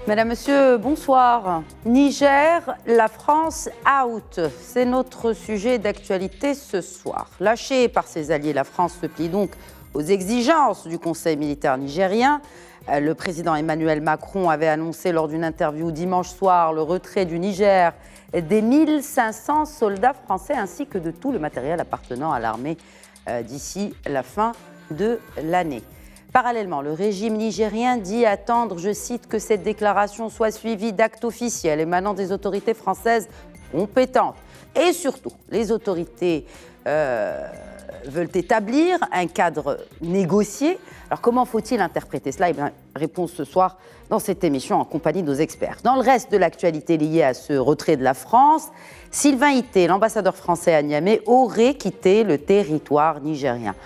Mesdames, Messieurs, bonsoir. Niger, la France out. C'est notre sujet d'actualité ce soir. Lâchée par ses alliés, la France se plie donc aux exigences du Conseil militaire nigérien. Le président Emmanuel Macron avait annoncé lors d'une interview dimanche soir le retrait du Niger des 1500 soldats français ainsi que de tout le matériel appartenant à l'armée d'ici la fin de l'année. Parallèlement, le régime nigérien dit attendre, je cite, que cette déclaration soit suivie d'actes officiels émanant des autorités françaises compétentes. Et surtout, les autorités veulent établir un cadre négocié. Alors comment faut-il interpréter cela ? Eh bien, réponse ce soir dans cette émission en compagnie de nos experts. Dans le reste de l'actualité liée à ce retrait de la France, Sylvain Ité, l'ambassadeur français à Niamey, aurait quitté le territoire nigérien.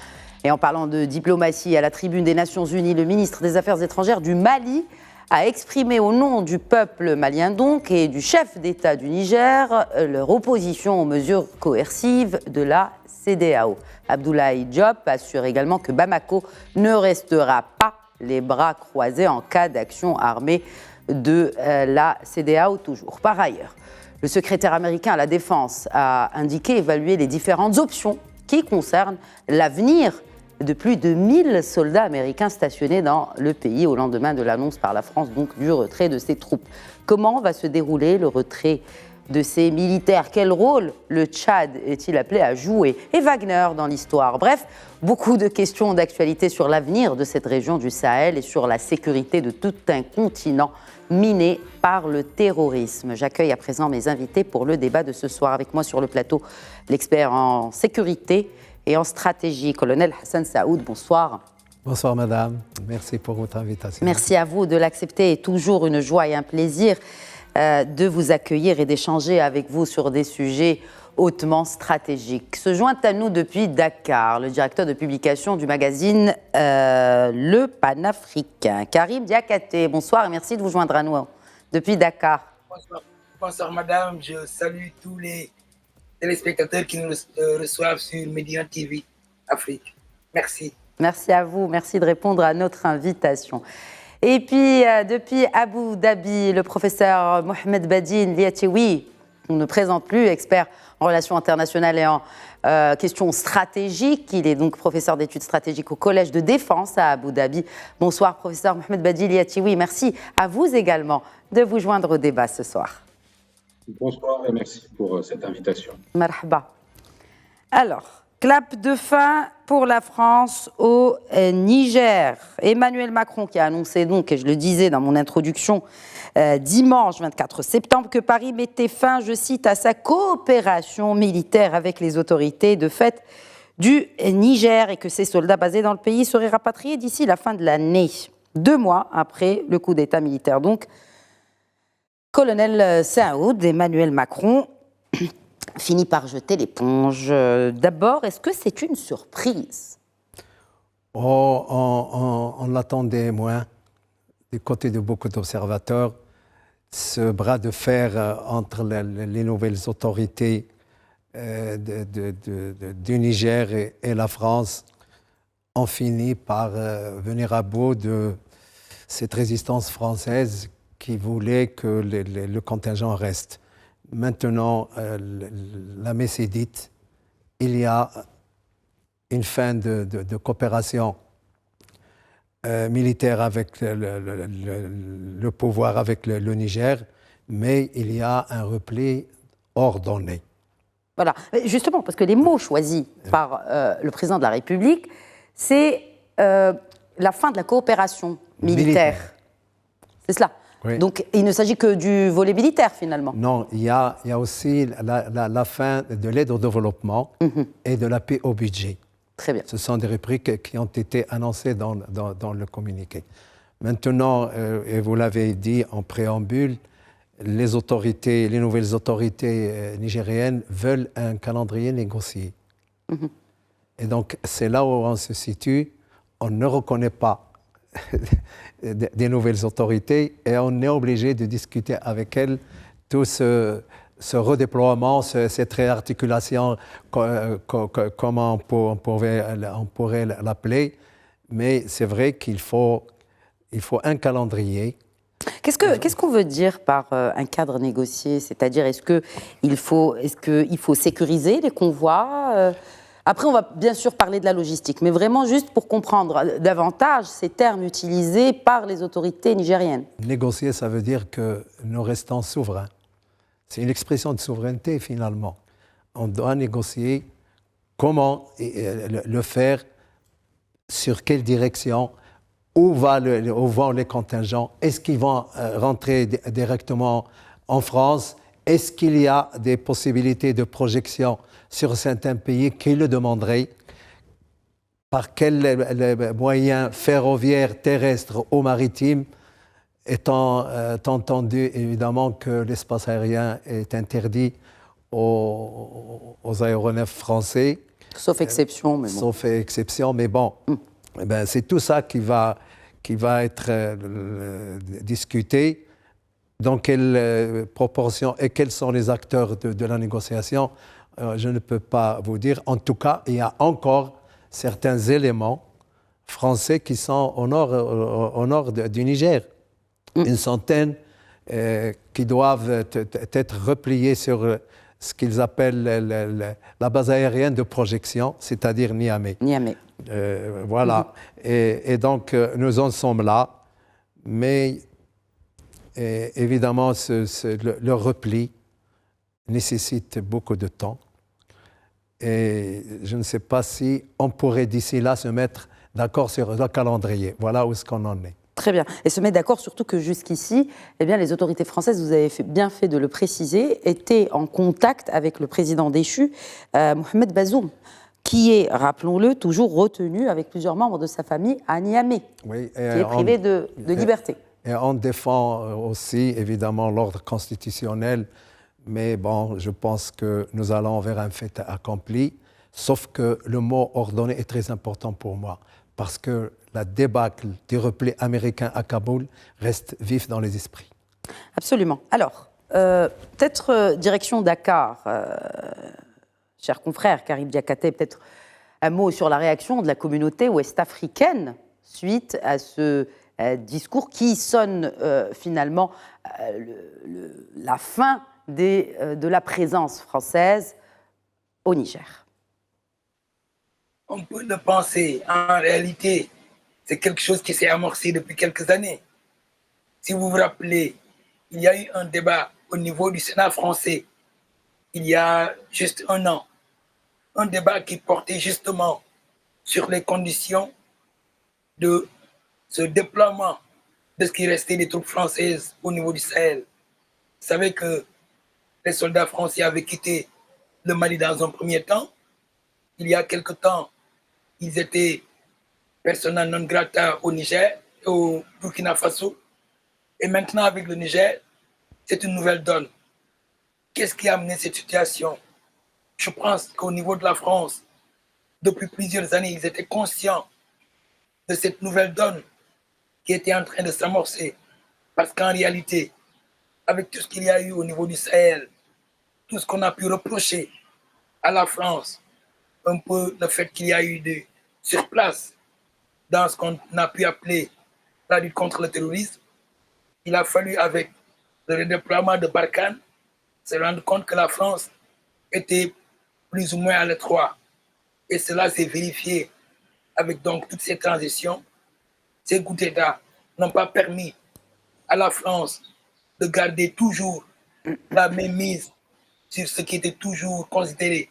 Et en parlant de diplomatie, à la tribune des Nations Unies, le ministre des Affaires étrangères du Mali a exprimé au nom du peuple malien donc et du chef d'État du Niger leur opposition aux mesures coercives de la CEDEAO. Abdoulaye Diop assure également que Bamako ne restera pas les bras croisés en cas d'action armée de la CEDEAO toujours. Par ailleurs, le secrétaire américain à la Défense a indiqué évaluer les différentes options qui concernent l'avenir de plus de 1000 soldats américains stationnés dans le pays au lendemain de l'annonce par la France donc du retrait de ses troupes. Comment va se dérouler le retrait de ces militaires ? Quel rôle le Tchad est-il appelé à jouer ? Et Wagner dans l'histoire ? Bref, beaucoup de questions d'actualité sur l'avenir de cette région du Sahel et sur la sécurité de tout un continent miné par le terrorisme. J'accueille à présent mes invités pour le débat de ce soir. Avec moi sur le plateau, l'expert en sécurité et en stratégie, colonel Hassan Saoud. Bonsoir. Bonsoir madame, merci pour votre invitation. Merci à vous de l'accepter et toujours une joie et un plaisir de vous accueillir et d'échanger avec vous sur des sujets hautement stratégiques. Se joint à nous depuis Dakar, le directeur de publication du magazine Le Panafricain, Karim Diakhaté. Bonsoir et merci de vous joindre à nous depuis Dakar. Bonsoir madame, je salue tous les téléspectateurs qui nous reçoivent sur Médina TV Afrique. Merci. Merci à vous, merci de répondre à notre invitation. Et puis, depuis Abu Dhabi, le professeur Mohamed Badine Liatioui, on ne présente plus, expert en relations internationales et en questions stratégiques. Il est donc professeur d'études stratégiques au Collège de défense à Abu Dhabi. Bonsoir, professeur Mohamed Badine Liatioui. Merci à vous également de vous joindre au débat ce soir. Bonsoir et merci pour cette invitation. Marhaba. Alors, clap de fin pour la France au Niger. Emmanuel Macron qui a annoncé donc, et je le disais dans mon introduction, dimanche 24 septembre, que Paris mettait fin, je cite, à sa coopération militaire avec les autorités de fait du Niger et que ses soldats basés dans le pays seraient rapatriés d'ici la fin de l'année. 2 mois après le coup d'État militaire. Donc, colonel Saoud, Emmanuel Macron finit par jeter l'éponge. D'abord, est-ce que c'est une surprise ? On l'attendait moins du côté de beaucoup d'observateurs. Ce bras de fer entre les nouvelles autorités du Niger et la France ont fini par venir à bout de cette résistance française qui voulait que le contingent reste. Maintenant, la messe est dite. Il y a une fin de coopération militaire avec le pouvoir, avec le Niger, mais il y a un repli ordonné. Voilà, justement, parce que les mots choisis par le président de la République, c'est la fin de la coopération militaire. C'est cela. Oui. Donc, il ne s'agit que du volet militaire, finalement. Non, il y a aussi la fin de l'aide au développement et de la paix au budget. Très bien. Ce sont des rubriques qui ont été annoncées dans le communiqué. Maintenant, et vous l'avez dit en préambule, les nouvelles autorités nigériennes veulent un calendrier négocié. Et donc, c'est là où on se situe. On ne reconnaît pas des nouvelles autorités et on est obligé de discuter avec elles tout ce redéploiement, cette réarticulation, comment on pourrait l'appeler. Mais c'est vrai qu'il faut un calendrier Qu'est-ce qu'on veut dire par un cadre négocié? C'est-à-dire, est-ce qu'il faut sécuriser les convois? Après, on va bien sûr parler de la logistique, mais vraiment juste pour comprendre davantage ces termes utilisés par les autorités nigériennes. Négocier, ça veut dire que nous restons souverains. C'est une expression de souveraineté, finalement. On doit négocier comment le faire, sur quelle direction, où vont les contingents, est-ce qu'ils vont rentrer directement en France, est-ce qu'il y a des possibilités de projection sur certains pays qui le demanderaient, par quels moyens ferroviaires, terrestres ou maritimes, étant entendu évidemment que l'espace aérien est interdit aux aéronefs français. Sauf exception, mais bon. Sauf exception, mais bon, c'est tout ça qui va être discuté. Dans quelle proportion et quels sont les acteurs de la négociation, je ne peux pas vous dire. En tout cas, il y a encore certains éléments français qui sont au nord du Niger. Une centaine qui doivent être repliés sur ce qu'ils appellent la base aérienne de projection, c'est-à-dire Niamey. Voilà. Et donc, nous en sommes là. Mais évidemment, le repli nécessite beaucoup de temps. Et je ne sais pas si on pourrait d'ici là se mettre d'accord sur le calendrier. Voilà où est-ce qu'on en est. Très bien. Et se mettre d'accord surtout que jusqu'ici, eh bien, les autorités françaises, vous avez bien fait de le préciser, étaient en contact avec le président déchu, Mohamed Bazoum, qui est, rappelons-le, toujours retenu avec plusieurs membres de sa famille à Niamey, qui est privé de liberté. Et on défend aussi, évidemment, l'ordre constitutionnel, mais bon, je pense que nous allons vers un fait accompli, sauf que le mot « ordonné » est très important pour moi, parce que la débâcle du repli américain à Kaboul reste vif dans les esprits. Absolument. Alors, peut-être direction Dakar, cher confrère Karim Diakhaté, peut-être un mot sur la réaction de la communauté ouest-africaine suite à ce discours qui sonne finalement la fin de la présence française au Niger. On peut le penser. En réalité, c'est quelque chose qui s'est amorcé depuis quelques années. Si vous vous rappelez, il y a eu un débat au niveau du Sénat français il y a juste un an. Un débat qui portait justement sur les conditions de ce déploiement de ce qui restait des troupes françaises au niveau du Sahel. Vous savez que les soldats français avaient quitté le Mali dans un premier temps. Il y a quelque temps, ils étaient persona non grata au Niger, au Burkina Faso. Et maintenant, avec le Niger, c'est une nouvelle donne. Qu'est-ce qui a amené cette situation? Je pense qu'au niveau de la France, depuis plusieurs années, ils étaient conscients de cette nouvelle donne qui était en train de s'amorcer. Parce qu'en réalité, avec tout ce qu'il y a eu au niveau du Sahel, tout ce qu'on a pu reprocher à la France, un peu le fait qu'il y a eu sur place dans ce qu'on a pu appeler la lutte contre le terrorisme, il a fallu, avec le redéploiement de Barkhane, se rendre compte que la France était plus ou moins à l'étroit. Et cela s'est vérifié avec donc toutes ces transitions. Ces coups d'État n'ont pas permis à la France de garder toujours la même mise sur ce qui était toujours considéré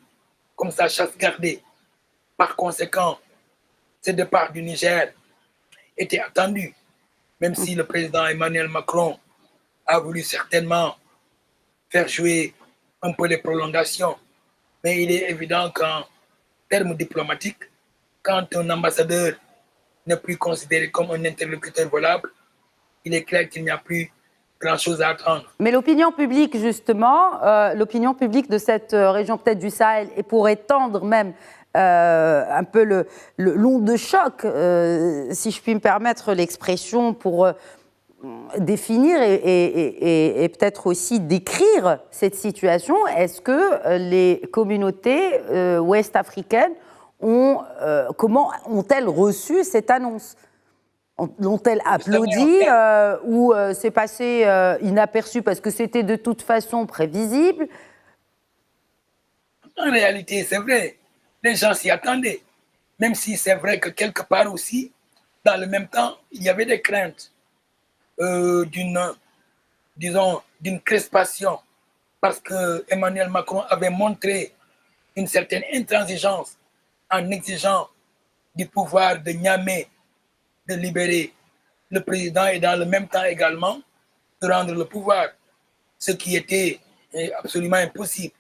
comme sa chasse gardée. Par conséquent, ce départ du Niger était attendu, même si le président Emmanuel Macron a voulu certainement faire jouer un peu les prolongations. Mais il est évident qu'en termes diplomatiques, quand un ambassadeur n'est plus considéré comme un interlocuteur volable, il est clair qu'il n'y a plus grand-chose à attendre. Mais l'opinion publique, justement, l'opinion publique de cette région peut-être du Sahel, et pour étendre même un peu l'onde de choc, si je puis me permettre l'expression, pour définir et peut-être aussi décrire cette situation, est-ce que les communautés ouest-africaines comment ont-elles reçu cette annonce? L'ont-elles applaudi ou c'est passé inaperçu parce que c'était de toute façon prévisible? En réalité, c'est vrai, les gens s'y attendaient. Même si c'est vrai que quelque part aussi, dans le même temps, il y avait des craintes d'une crispation parce que Emmanuel Macron avait montré une certaine intransigeance en exigeant du pouvoir de Niamey de libérer le président et dans le même temps également de rendre le pouvoir, ce qui était absolument impossible.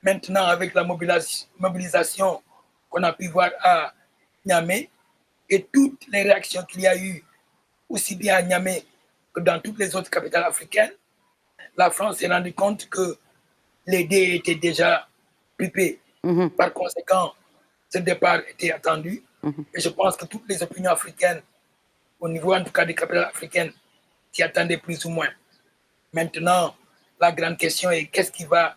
Maintenant, avec la mobilisation qu'on a pu voir à Niamey et toutes les réactions qu'il y a eu, aussi bien à Niamey que dans toutes les autres capitales africaines, la France s'est rendue compte que les dés étaient déjà pipés. Par conséquent, ce départ était attendu. Et je pense que toutes les opinions africaines, au niveau en tout cas des capitales africaines, s'y attendaient plus ou moins. Maintenant, la grande question est qu'est-ce qui va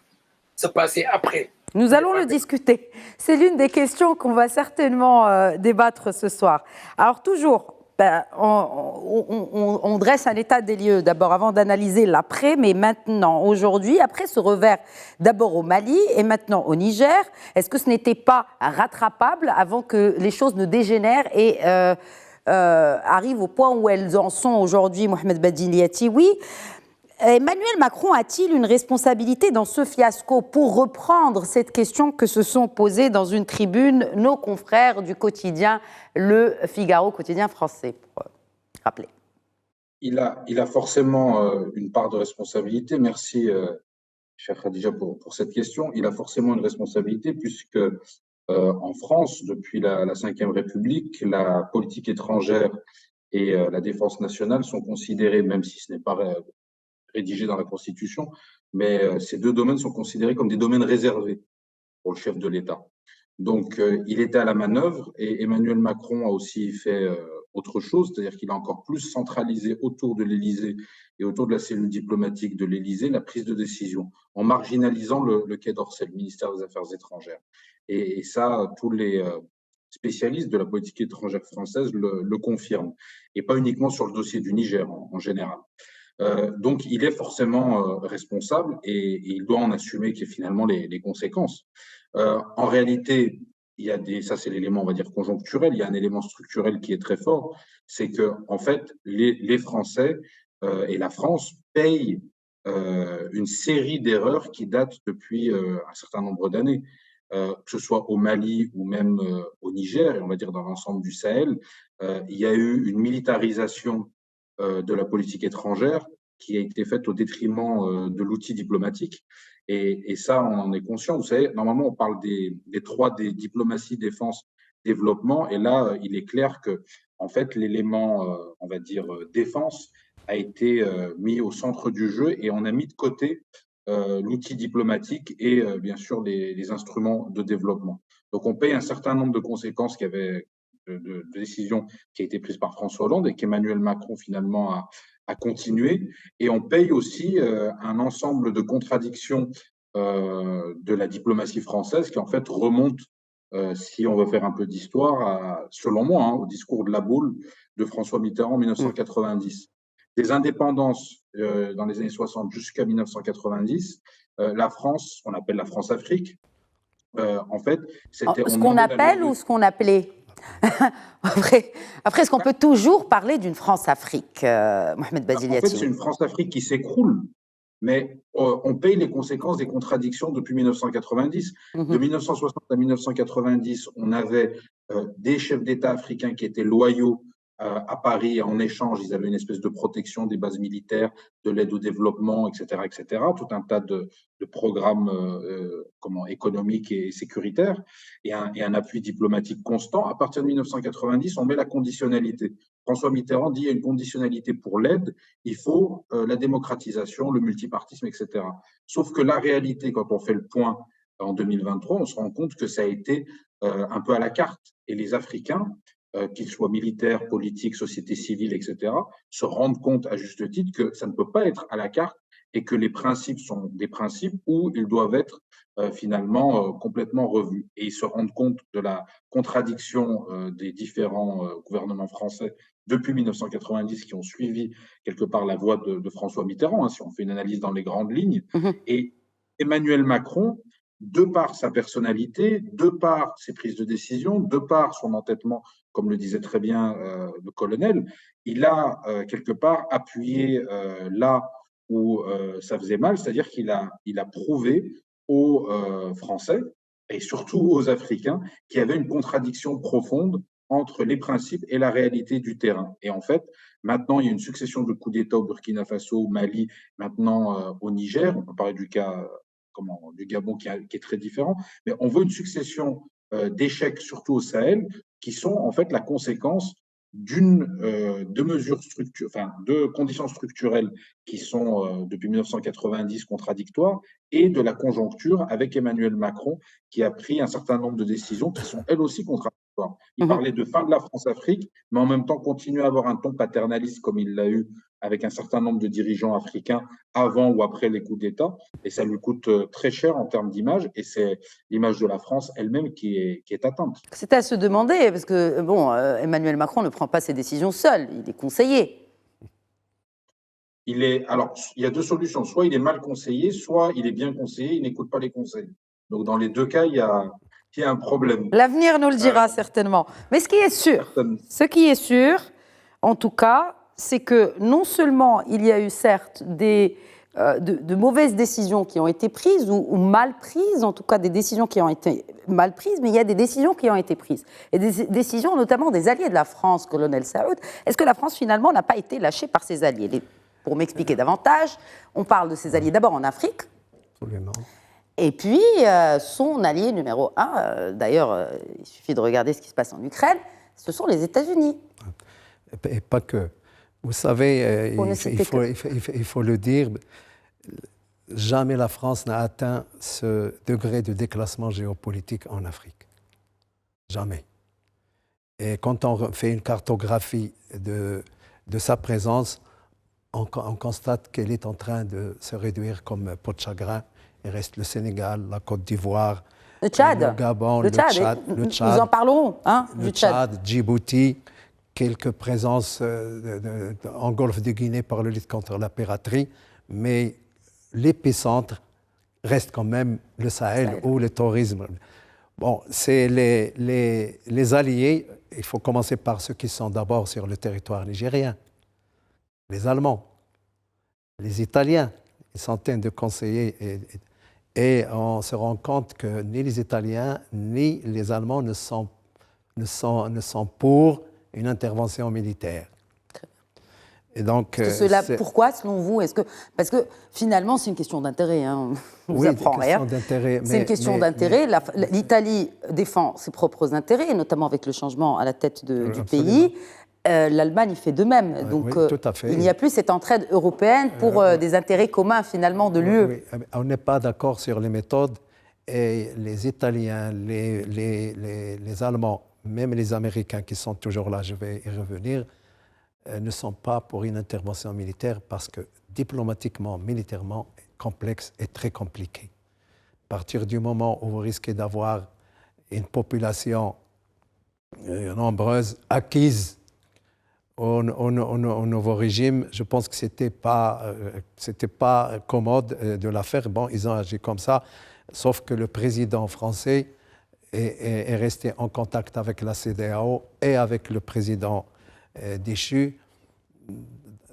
se passer après? Nous allons le discuter. C'est l'une des questions qu'on va certainement débattre ce soir. Alors toujours, on dresse un état des lieux d'abord avant d'analyser l'après, mais maintenant, aujourd'hui, après ce revers d'abord au Mali et maintenant au Niger, est-ce que ce n'était pas rattrapable avant que les choses ne dégénèrent et arrivent au point où elles en sont aujourd'hui, Mohamed Badiliati? Oui. Emmanuel Macron a-t-il une responsabilité dans ce fiasco? Pour reprendre cette question que se sont posées dans une tribune nos confrères du quotidien Le Figaro, quotidien français, pour rappeler. Il a forcément une part de responsabilité. Merci, cher Khadija, pour cette question. Il a forcément une responsabilité puisque en France, depuis la Ve République, la politique étrangère et la défense nationale sont considérées, même si ce n'est pas rédigé dans la Constitution, mais ces deux domaines sont considérés comme des domaines réservés pour le chef de l'État. Donc, il était à la manœuvre et Emmanuel Macron a aussi fait autre chose, c'est-à-dire qu'il a encore plus centralisé autour de l'Élysée et autour de la cellule diplomatique de l'Élysée la prise de décision, en marginalisant le Quai d'Orsay, le ministère des Affaires étrangères. Et ça, tous les spécialistes de la politique étrangère française le confirment, et pas uniquement sur le dossier du Niger en général. Donc, il est forcément responsable et il doit en assumer finalement les conséquences. En réalité, il y a ça c'est l'élément, on va dire, conjoncturel. Il y a un élément structurel qui est très fort, c'est que en fait, les Français et la France payent une série d'erreurs qui datent depuis un certain nombre d'années. Que ce soit au Mali ou même au Niger, et on va dire dans l'ensemble du Sahel, il y a eu une militarisation de la politique étrangère qui a été faite au détriment de l'outil diplomatique. Et ça, on en est conscient. Vous savez, normalement, on parle des trois, des diplomatie, défense, développement. Et là, il est clair que, en fait, l'élément, on va dire, défense a été mis au centre du jeu et on a mis de côté l'outil diplomatique et bien sûr les instruments de développement. Donc, on paye un certain nombre de conséquences de décisions qui a été prise par François Hollande et qu'Emmanuel Macron finalement a continué. Et on paye aussi un ensemble de contradictions de la diplomatie française qui en fait remonte, si on veut faire un peu d'histoire, selon moi, au discours de la boule de François Mitterrand en 1990. Des indépendances dans les années 60 jusqu'à 1990, la France, on appelle la France-Afrique, en fait, c'était… Ce qu'on appelle ou ce qu'on appelait? Après, est-ce qu'on peut toujours parler d'une France-Afrique, Mohamed Badiliati? En fait, c'est une France-Afrique qui s'écroule, mais on paye les conséquences des contradictions depuis 1990. De 1960 à 1990, on avait des chefs d'État africains qui étaient loyaux à Paris. En échange, ils avaient une espèce de protection des bases militaires, de l'aide au développement, etc., etc. Tout un tas de programmes économiques et sécuritaires et un appui diplomatique constant. À partir de 1990, on met la conditionnalité. François Mitterrand dit qu'il y a une conditionnalité pour l'aide, il faut la démocratisation, le multipartisme, etc. Sauf que la réalité, quand on fait le point en 2023, on se rend compte que ça a été un peu à la carte. Et les Africains, qu'ils soient militaires, politiques, société civile, etc., se rendent compte à juste titre que ça ne peut pas être à la carte et que les principes sont des principes où ils doivent être finalement complètement revus. Et ils se rendent compte de la contradiction des différents gouvernements français depuis 1990 qui ont suivi quelque part la voie de François Mitterrand, hein, si on fait une analyse dans les grandes lignes. Et Emmanuel Macron, de par sa personnalité, de par ses prises de décision, de par son entêtement, comme le disait très bien le colonel, il a quelque part appuyé là où ça faisait mal, c'est-à-dire qu'il a prouvé aux Français et surtout aux Africains qu'il y avait une contradiction profonde entre les principes et la réalité du terrain. Et en fait, maintenant, il y a une succession de coups d'État au Burkina Faso, au Mali, maintenant au Niger. On peut parler du cas du Gabon qui est très différent, mais on voit une succession d'échecs, surtout au Sahel, qui sont en fait la conséquence de mesures de conditions structurelles qui sont depuis 1990 contradictoires et de la conjoncture avec Emmanuel Macron qui a pris un certain nombre de décisions qui sont elles aussi contradictoires. Il parlait de fin de la France-Afrique, mais en même temps continuer à avoir un ton paternaliste comme il l'a eu avec un certain nombre de dirigeants africains avant ou après les coups d'État, et ça lui coûte très cher en termes d'image, et c'est l'image de la France elle-même qui est atteinte. C'est à se demander, parce que bon, Emmanuel Macron ne prend pas ses décisions seul, il est conseillé. Alors, il y a deux solutions, soit il est mal conseillé, soit il est bien conseillé, il n'écoute pas les conseils. Donc, dans les deux cas, il y a un problème. L'avenir nous le dira certainement. Mais ce qui est sûr, en tout cas, c'est que non seulement il y a eu certes de mauvaises décisions qui ont été prises ou mal prises, en tout cas des décisions qui ont été mal prises, mais il y a des décisions qui ont été prises. Et des décisions notamment des alliés de la France, colonel Saoud. Est-ce que la France finalement n'a pas été lâchée par ses alliés? Pour m'expliquer davantage, on parle de ses alliés d'abord en Afrique. Absolument. Et puis son allié numéro 1, d'ailleurs il suffit de regarder ce qui se passe en Ukraine, ce sont les États-Unis. Et pas que. Vous savez, il faut le dire, jamais la France n'a atteint ce degré de déclassement géopolitique en Afrique. Jamais. Et quand on fait une cartographie de sa présence, on constate qu'elle est en train de se réduire comme peau de chagrin. Il reste le Sénégal, la Côte d'Ivoire, le Tchad, le Gabon, le Tchad. Nous en parlerons, hein, le Tchad, Djibouti. Quelques présences en Golfe de Guinée par le lutte contre la piraterie, mais l'épicentre reste quand même le Sahel ou le tourisme. Bon, c'est les alliés, il faut commencer par ceux qui sont d'abord sur le territoire nigérien. Les Allemands, les Italiens, une centaine de conseillers, et on se rend compte que ni les Italiens ni les Allemands ne sont pour une intervention militaire. Et donc, pourquoi, selon vous? Parce que finalement, c'est une question d'intérêt. Hein. On ne vous apprend rien. C'est une question d'intérêt. L'Italie défend ses propres intérêts, notamment avec le changement à la tête du pays. L'Allemagne fait de même. Donc, tout à fait. Il n'y a plus cette entraide européenne pour des intérêts communs, finalement, de l'UE. Oui. On n'est pas d'accord sur les méthodes. Et les Italiens, les Allemands, même les Américains qui sont toujours là, je vais y revenir, ne sont pas pour une intervention militaire parce que diplomatiquement, militairement, complexe et très compliqué. À partir du moment où vous risquez d'avoir une population nombreuse acquise au nouveau régime, je pense que c'était pas commode de la faire. Bon, ils ont agi comme ça, sauf que le président français est resté en contact avec la CEDEAO et avec le président déchu.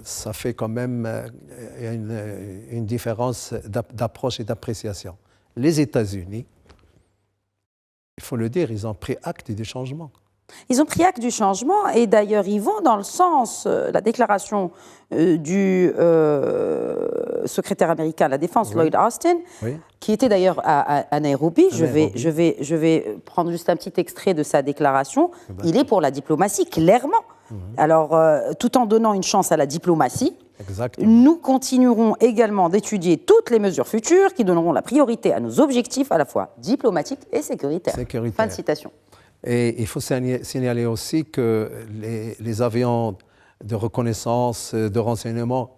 Ça fait quand même une différence d'approche et d'appréciation. Les États-Unis, il faut le dire, ils ont pris acte du changement. Ils ont pris acte du changement et d'ailleurs ils vont dans le sens, la déclaration du secrétaire américain à la Défense, Lloyd Austin, qui était d'ailleurs à Nairobi. Je vais prendre juste un petit extrait de sa déclaration. Il est pour la diplomatie, clairement. Alors, tout en donnant une chance à la diplomatie, nous continuerons également d'étudier toutes les mesures futures qui donneront la priorité à nos objectifs à la fois diplomatiques et sécuritaires. Fin de citation. Et il faut signaler aussi que les avions de reconnaissance, de renseignement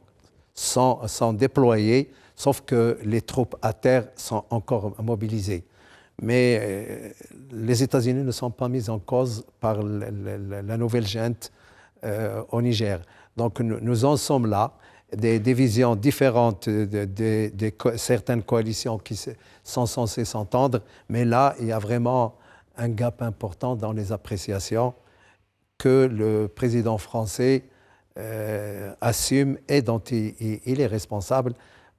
sont déployés, sauf que les troupes à terre sont encore mobilisées. Mais les États-Unis ne sont pas mis en cause par la nouvelle junte au Niger. Donc nous en sommes là, des visions différentes de certaines coalitions qui sont censées s'entendre, mais là, il y a vraiment un gap important dans les appréciations que le président français assume et dont il est responsable,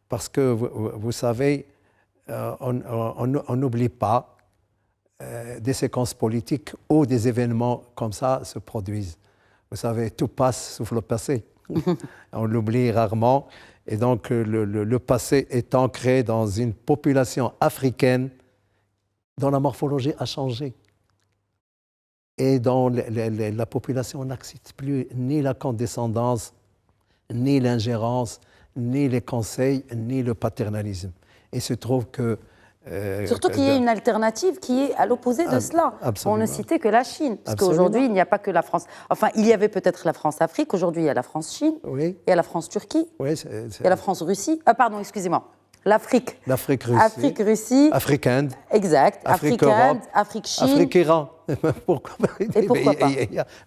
parce que vous savez, on n'oublie pas des séquences politiques où des événements comme ça se produisent. Vous savez, tout passe sauf le passé. On l'oublie rarement. Et donc, le passé est ancré dans une population africaine dont la morphologie a changé. Et dont la population n'accepte plus ni la condescendance, ni l'ingérence, ni les conseils, ni le paternalisme. Et il se trouve que... Surtout qu'il y ait une alternative qui est à l'opposé de cela. Absolument. On ne citait que la Chine. Parce Absolument. qu'aujourd'hui, il n'y a pas que la France. Enfin, il y avait peut-être la France-Afrique. Aujourd'hui, il y a la France-Chine. Oui. Il y a la France-Turquie. Oui, il y a la France-Russie. Ah, pardon, excusez-moi. L'Afrique. L'Afrique-Russie. Afrique-Russie. Afrique-Inde. Exact. Afrique-Europe. Afrique-Chine. Afrique-Iran. Pourquoi pas?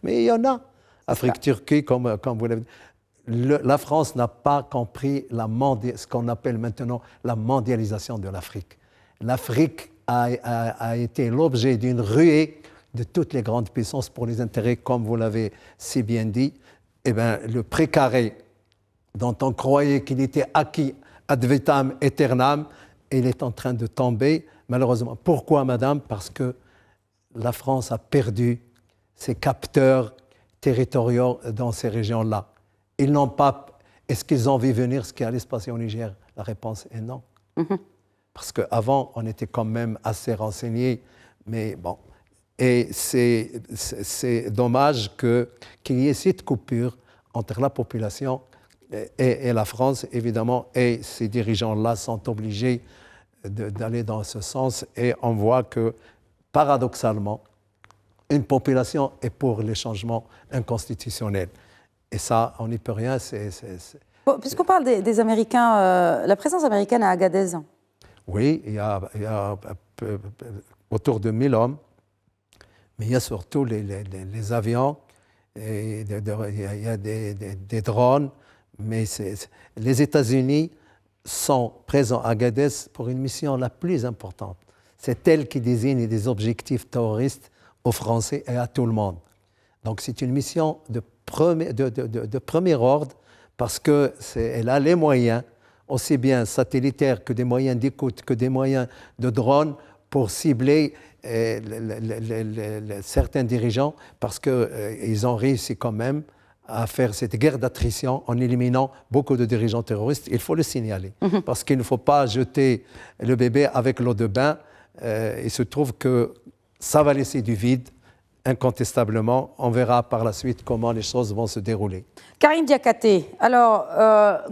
Mais il y en a. Afrique-Turquie, comme vous l'avez dit. La France n'a pas compris ce qu'on appelle maintenant la mondialisation de l'Afrique. L'Afrique a été l'objet d'une ruée de toutes les grandes puissances pour les intérêts, comme vous l'avez si bien dit. Eh bien, le précaré dont on croyait qu'il était acquis ad vitam aeternam, il est en train de tomber, malheureusement. Pourquoi, madame? Parce que la France a perdu ses capteurs territoriaux dans ces régions-là. Ils n'ont pas... Est-ce qu'ils ont vu venir ce qui allait se passer au Niger? La réponse est non. Parce qu'avant, on était quand même assez renseignés, mais bon. Et c'est dommage qu'il y ait cette coupure entre la population et la France, évidemment, et ces dirigeants-là sont obligés d'aller dans ce sens. Et on voit que, paradoxalement, une population est pour les changements inconstitutionnels. Et ça, on n'y peut rien. Bon, puisqu'on parle des Américains, la présence américaine à Agadez. Oui, il y a autour de 1000 hommes, mais il y a surtout les avions, et il y a des drones, mais les États-Unis sont présents à Agadez pour une mission la plus importante. C'est elle qui désigne des objectifs terroristes aux Français et à tout le monde. Donc c'est une mission de premier ordre parce qu'elle a les moyens, aussi bien satellitaires que des moyens d'écoute, que des moyens de drones pour cibler certains dirigeants parce qu'ils ont réussi quand même à faire cette guerre d'attrition en éliminant beaucoup de dirigeants terroristes. Il faut le signaler parce qu'il ne faut pas jeter le bébé avec l'eau de bain. Il se trouve que ça va laisser du vide. Incontestablement, on verra par la suite comment les choses vont se dérouler. Karim Diakhaté, alors,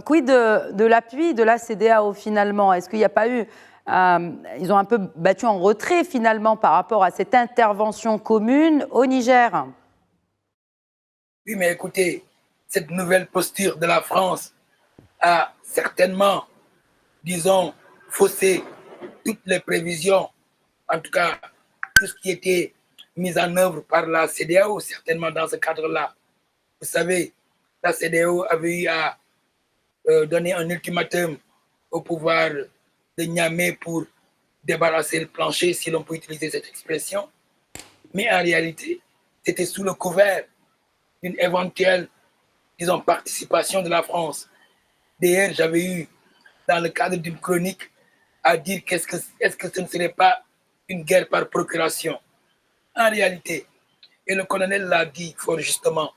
quid de l'appui de la CEDEAO finalement? Est-ce qu'il n'y a pas eu... ils ont un peu battu en retrait finalement par rapport à cette intervention commune au Niger? Oui, mais écoutez, cette nouvelle posture de la France a certainement, disons, faussé toutes les prévisions, en tout cas tout ce qui était mise en œuvre par la CEDEAO, certainement dans ce cadre-là. Vous savez, la CEDEAO avait eu à donner un ultimatum au pouvoir de Niamey pour débarrasser le plancher, si l'on peut utiliser cette expression. Mais en réalité, c'était sous le couvert d'une éventuelle, disons, participation de la France. D'ailleurs, j'avais eu, dans le cadre d'une chronique, à dire est-ce que ce ne serait pas une guerre par procuration? En réalité, et le colonel l'a dit fort justement,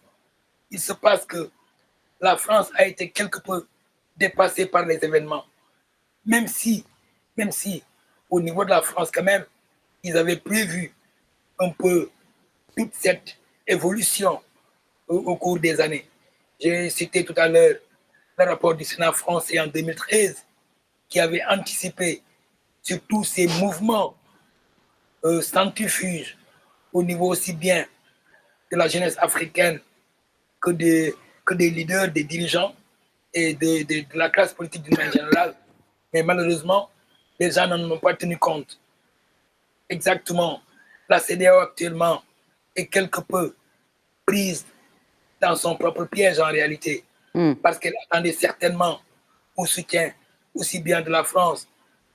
il se passe que la France a été quelque peu dépassée par les événements. Même si, au niveau de la France quand même, ils avaient prévu un peu toute cette évolution au cours des années. J'ai cité tout à l'heure le rapport du Sénat français en 2013 qui avait anticipé sur tous ces mouvements centrifuges au niveau aussi bien de la jeunesse africaine que des leaders, des dirigeants et de la classe politique d'une manière générale. Mais malheureusement, les gens n'en ont pas tenu compte. Exactement. La CEDEAO actuellement est quelque peu prise dans son propre piège en réalité, parce qu'elle attendait certainement au soutien aussi bien de la France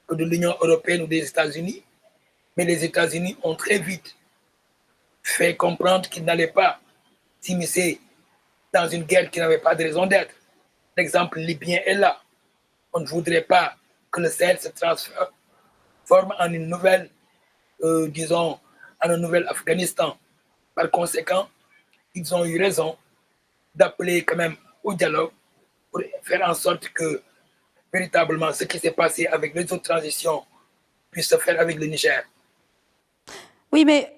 que de l'Union européenne ou des États-Unis, mais les États-Unis ont très vite fait comprendre qu'ils n'allaient pas s'immiscer dans une guerre qui n'avait pas de raison d'être. L'exemple libyen est là. On ne voudrait pas que le Sahel se transforme en une nouvelle, disons, en un nouvel Afghanistan. Par conséquent, ils ont eu raison d'appeler quand même au dialogue pour faire en sorte que véritablement ce qui s'est passé avec les autres transitions puisse se faire avec le Niger. Oui, mais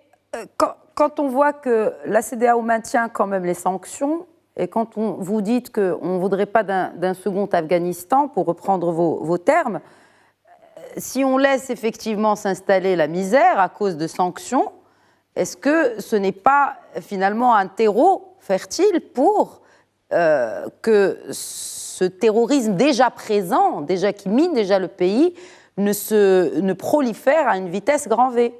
quand on voit que la CEDEAO maintient quand même les sanctions, et quand vous dites qu'on ne voudrait pas d'un second Afghanistan, pour reprendre vos termes, si on laisse effectivement s'installer la misère à cause de sanctions, est-ce que ce n'est pas finalement un terreau fertile pour que ce terrorisme déjà présent, qui mine déjà le pays, ne prolifère à une vitesse grand V?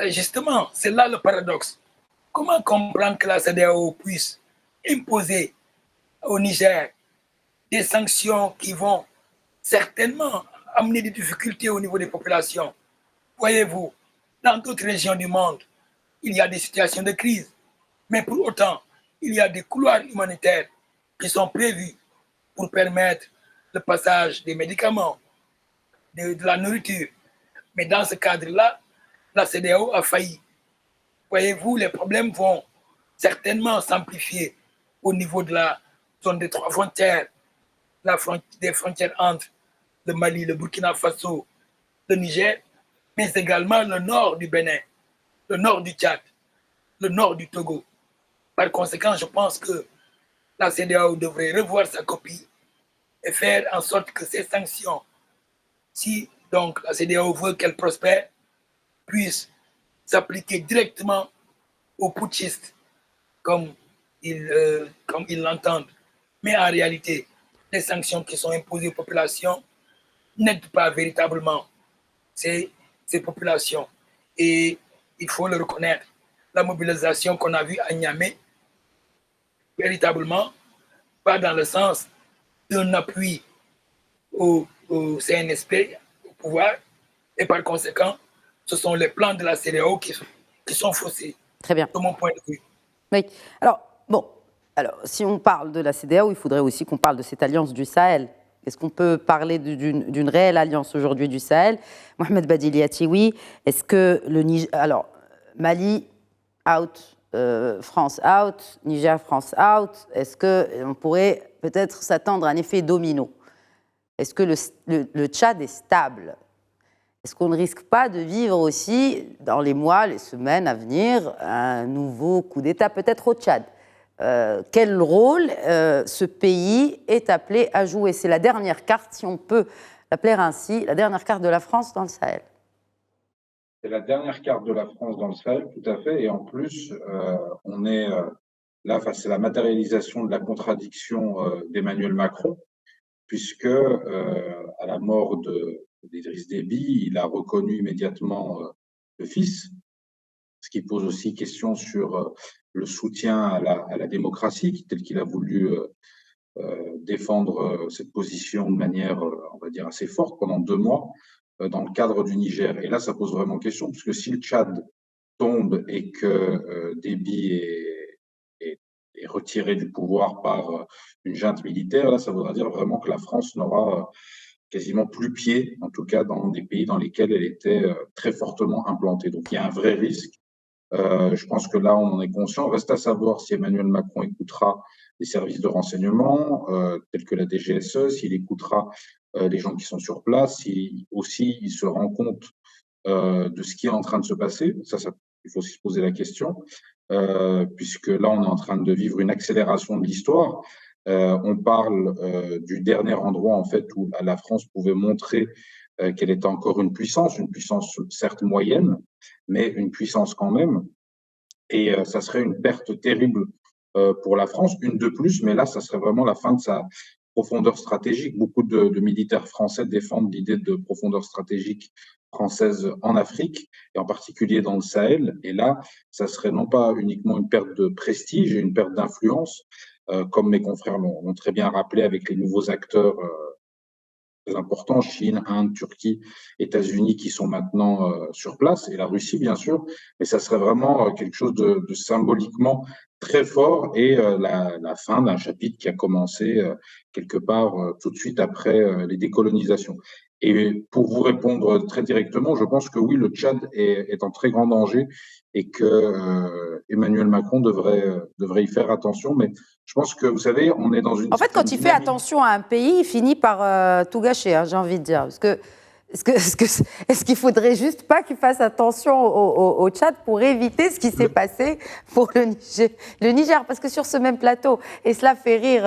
Justement, c'est là le paradoxe. Comment comprendre que la CEDEAO puisse imposer au Niger des sanctions qui vont certainement amener des difficultés au niveau des populations? Voyez-vous, dans d'autres régions du monde, il y a des situations de crise, mais pour autant, il y a des couloirs humanitaires qui sont prévus pour permettre le passage des médicaments, de la nourriture. Mais dans ce cadre-là, la CEDEAO a failli. Voyez-vous, les problèmes vont certainement s'amplifier au niveau de la zone des 3 frontières, des frontières entre le Mali, le Burkina Faso, le Niger, mais également le nord du Bénin, le nord du Tchad, le nord du Togo. Par conséquent, je pense que la CEDEAO devrait revoir sa copie et faire en sorte que ces sanctions, si donc la CEDEAO veut qu'elles prospèrent, puissent s'appliquer directement aux putschistes comme ils l'entendent. Mais en réalité, les sanctions qui sont imposées aux populations n'aident pas véritablement ces populations. Et il faut le reconnaître, la mobilisation qu'on a vue à Niamey, véritablement, pas dans le sens d'un appui au CNSP, au pouvoir, et par conséquent, ce sont les plans de la CEDEAO qui sont faussés. Très bien. De mon point de vue. Oui. Alors, si on parle de la CEDEAO, il faudrait aussi qu'on parle de cette alliance du Sahel. Est-ce qu'on peut parler d'une réelle alliance aujourd'hui du Sahel? Mohamed Badiliati, oui. Est-ce que le Niger... Alors, Mali, out, France, out, Niger, France, out. Est-ce qu'on pourrait peut-être s'attendre à un effet domino? Est-ce que le Tchad est stable? Est-ce qu'on ne risque pas de vivre aussi, dans les mois, les semaines à venir, un nouveau coup d'État, peut-être au Tchad? Quel rôle ce pays est appelé à jouer? C'est la dernière carte, si on peut l'appeler ainsi, la dernière carte de la France dans le Sahel. C'est la dernière carte de la France dans le Sahel, tout à fait. Et en plus, on est là face à la matérialisation de la contradiction d'Emmanuel Macron, puisque à la mort d'Idriss Déby, il a reconnu immédiatement le fils, ce qui pose aussi question sur le soutien à la démocratie, tel qu'il a voulu défendre cette position de manière, on va dire, assez forte pendant 2 mois dans le cadre du Niger. Et là, ça pose vraiment question, parce que si le Tchad tombe et que Déby est retiré du pouvoir par une junte militaire, là, ça voudra dire vraiment que la France n'aura quasiment plus pied, en tout cas dans des pays dans lesquels elle était très fortement implantée. Donc il y a un vrai risque. Je pense que là, on en est conscient. Reste à savoir si Emmanuel Macron écoutera les services de renseignement, tels que la DGSE, s'il écoutera les gens qui sont sur place, si aussi il se rend compte de ce qui est en train de se passer. Ça, il faut aussi se poser la question, puisque là, on est en train de vivre une accélération de l'histoire. On parle du dernier endroit, en fait, où la France pouvait montrer qu'elle était encore une puissance certes moyenne, mais une puissance quand même. Et ça serait une perte terrible pour la France, une de plus, mais là, ça serait vraiment la fin de sa profondeur stratégique. Beaucoup de militaires français défendent l'idée de profondeur stratégique française en Afrique, et en particulier dans le Sahel. Et là, ça serait non pas uniquement une perte de prestige et une perte d'influence, comme mes confrères l'ont très bien rappelé avec les nouveaux acteurs très importants, Chine, Inde, Turquie, États-Unis qui sont maintenant sur place, et la Russie bien sûr, mais ça serait vraiment quelque chose de symboliquement très fort, et la fin d'un chapitre qui a commencé quelque part tout de suite après les décolonisations. Et pour vous répondre très directement, je pense que oui, le Tchad est en très grand danger, et que Emmanuel Macron devrait y faire attention. Mais je pense que, vous savez, on est dans une... En fait, quand il fait attention à un pays, il finit par tout gâcher, hein, j'ai envie de dire. Parce que est-ce qu'il faudrait juste pas qu'il fasse attention au Tchad pour éviter ce qui s'est passé pour le Niger? Parce que sur ce même plateau, et cela fait rire,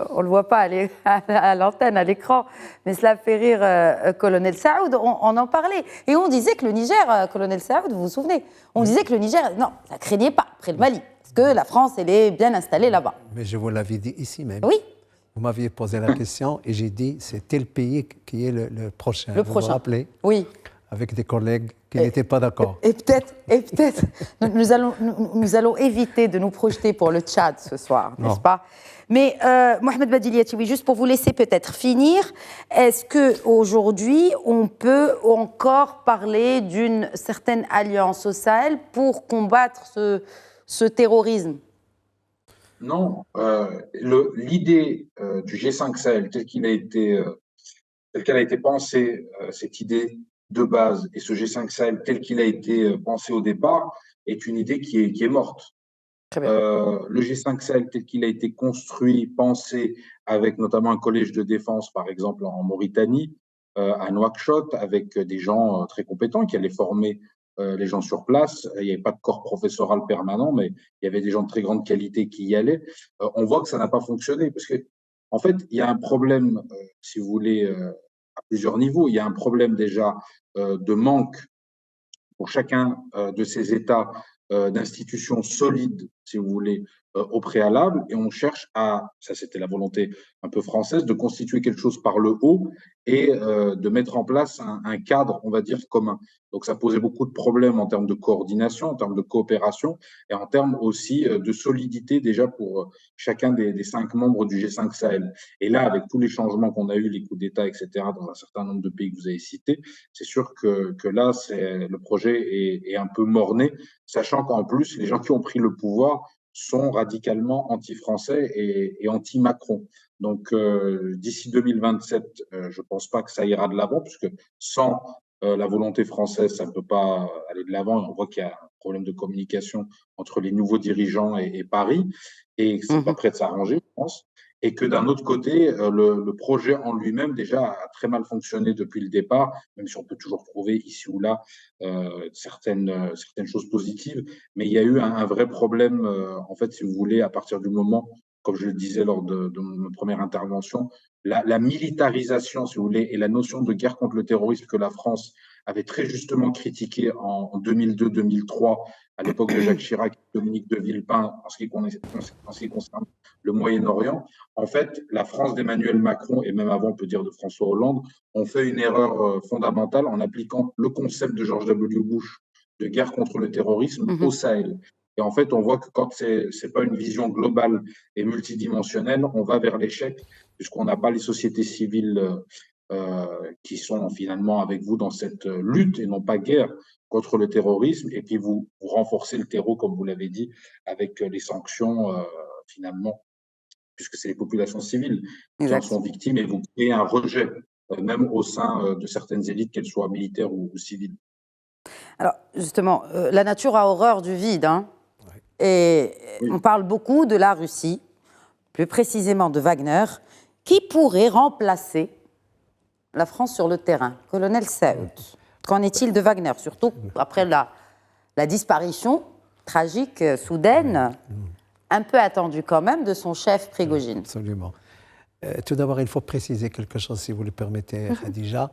on le voit pas à l'antenne, à l'écran, mais cela fait rire Colonel Saoud, on en parlait. Et on disait que le Niger, Colonel Saoud, vous vous souvenez, on disait que le Niger, non, ça craignait pas, après le Mali, parce que la France, elle est bien installée là-bas. Mais je vous l'avais dit ici même. Oui. Vous m'aviez posé la question et j'ai dit c'est tel pays qui est le prochain. Le prochain. Vous vous rappelez? Oui. Avec des collègues qui n'étaient pas d'accord. Et peut-être, nous allons éviter de nous projeter pour le Tchad ce soir, n'est-ce pas? Mais Mohamed Badiliati, oui, juste pour vous laisser peut-être finir, est-ce qu'aujourd'hui, on peut encore parler d'une certaine alliance au Sahel pour combattre ce terrorisme? Non, l'idée du G5 Sahel telle qu'elle a été pensée, cette idée de base, et ce G5 Sahel tel qu'il a été pensé au départ, est une idée qui est morte. Très bien. Le G5 Sahel tel qu'il a été construit, pensé, avec notamment un collège de défense, par exemple en Mauritanie, à Nouakchott, avec des gens très compétents qui allaient former les gens sur place. Il n'y avait pas de corps professoral permanent, mais il y avait des gens de très grande qualité qui y allaient. On voit que ça n'a pas fonctionné, parce que, en fait, il y a un problème, si vous voulez, à plusieurs niveaux. Il y a un problème déjà de manque pour chacun de ces États d'institutions solides, si vous voulez, au préalable, et on cherche ça c'était la volonté un peu française, de constituer quelque chose par le haut et de mettre en place un cadre, on va dire, commun. Donc ça posait beaucoup de problèmes en termes de coordination, en termes de coopération, et en termes aussi de solidité déjà pour chacun des 5 membres du G5 Sahel. Et là, avec tous les changements qu'on a eus, les coups d'État, etc., dans un certain nombre de pays que vous avez cités, c'est sûr que là, le projet est un peu mort-né, sachant qu'en plus, les gens qui ont pris le pouvoir sont radicalement anti-français et anti-Macron. Donc, d'ici 2027, je ne pense pas que ça ira de l'avant, puisque sans la volonté française, ça ne peut pas aller de l'avant. On voit qu'il y a un problème de communication entre les nouveaux dirigeants et Paris, et que ce n'est pas prêt de s'arranger, je pense. Et que d'un autre côté, le projet en lui-même déjà a très mal fonctionné depuis le départ, même si on peut toujours trouver ici ou là certaines choses positives. Mais il y a eu un vrai problème, en fait, si vous voulez, à partir du moment, comme je le disais lors de ma première intervention, la militarisation, si vous voulez, et la notion de guerre contre le terrorisme que la France avait très justement critiqué en 2002-2003, à l'époque de Jacques Chirac et Dominique de Villepin, en ce qui concerne le Moyen-Orient. En fait, la France d'Emmanuel Macron, et même avant, on peut dire de François Hollande, ont fait une erreur fondamentale en appliquant le concept de George W. Bush de guerre contre le terrorisme au Sahel. Et en fait, on voit que quand c'est pas une vision globale et multidimensionnelle, on va vers l'échec, puisqu'on n'a pas les sociétés civiles qui sont finalement avec vous dans cette lutte et non pas guerre contre le terrorisme. Et puis vous renforcez le terreau, comme vous l'avez dit, avec les sanctions finalement, puisque c'est les populations civiles qui en sont victimes, et vous créez un rejet, même au sein de certaines élites, qu'elles soient militaires ou civiles. Alors, justement, la nature a horreur du vide, hein. Et on parle beaucoup de la Russie, plus précisément de Wagner, qui pourrait remplacer la France sur le terrain. Colonel Saoud, qu'en est-il de Wagner, surtout après la disparition tragique, soudaine, un peu attendue quand même, de son chef Prigojine? Absolument. Tout d'abord, il faut préciser quelque chose, si vous le permettez, Khadija,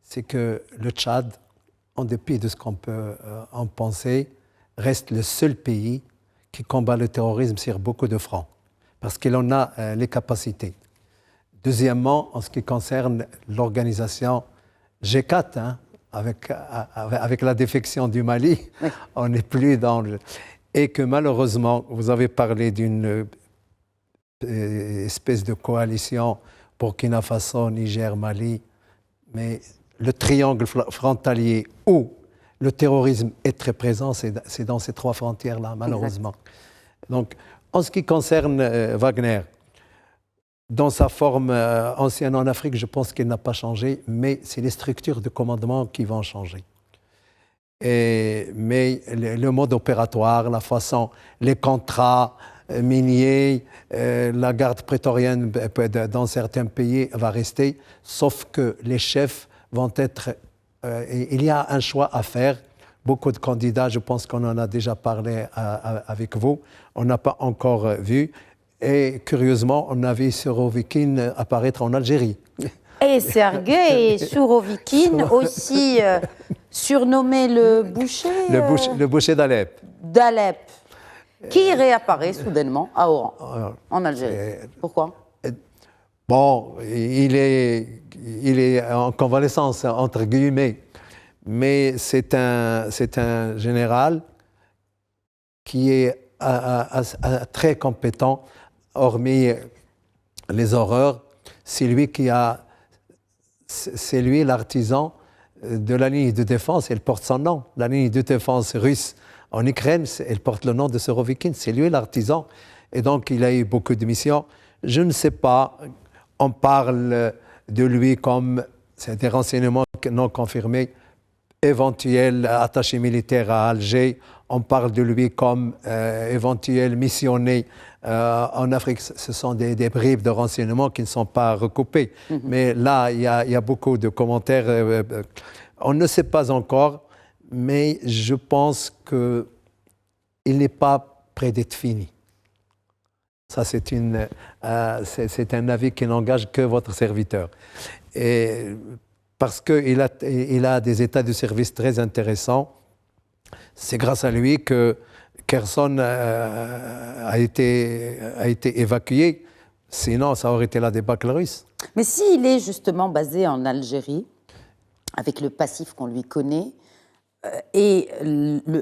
c'est que le Tchad, en dépit de ce qu'on peut en penser, reste le seul pays qui combat le terrorisme sur beaucoup de fronts, parce qu'il en a les capacités. Deuxièmement, en ce qui concerne l'organisation G4, avec la défection du Mali, oui. On n'est plus dans le... Et que malheureusement, vous avez parlé d'une espèce de coalition Burkina Faso, Niger, Mali, mais le triangle frontalier où le terrorisme est très présent, c'est dans ces trois frontières-là, malheureusement. Exact. Donc, en ce qui concerne Wagner, dans sa forme ancienne en Afrique, je pense qu'elle n'a pas changé, mais c'est les structures de commandement qui vont changer. Mais le mode opératoire, la façon, les contrats miniers, la garde prétorienne dans certains pays va rester, sauf que les chefs vont être... il y a un choix à faire. Beaucoup de candidats, je pense qu'on en a déjà parlé avec vous, on n'a pas encore vu. Et curieusement, on a vu Sourovikine apparaître en Algérie. Et Sergueï Sourovikine, aussi surnommé le boucher... Le boucher d'Alep. D'Alep, qui réapparaît soudainement à Oran, en Algérie. Pourquoi? Bon, il est en convalescence, entre guillemets. Mais c'est un général qui est très compétent, hormis les horreurs. C'est lui l'artisan de la ligne de défense. Elle porte son nom. La ligne de défense russe en Ukraine, elle porte le nom de Sourovikine. C'est lui l'artisan. Et donc, il a eu beaucoup de missions. Je ne sais pas, on parle de lui comme, c'est des renseignements non confirmés, éventuel attaché militaire à Alger. On parle de lui comme éventuel missionné en Afrique. Ce sont des bribes de renseignements qui ne sont pas recoupées. Mm-hmm. Mais là, il y a beaucoup de commentaires. On ne sait pas encore, mais je pense qu'il n'est pas près d'être fini. Ça, c'est un avis qui n'engage que votre serviteur. Et parce qu'il a des états de service très intéressants. C'est grâce à lui que Kherson a été évacué. Sinon, ça aurait été la débâcle russe. Mais s'il est justement basé en Algérie, avec le passif qu'on lui connaît, et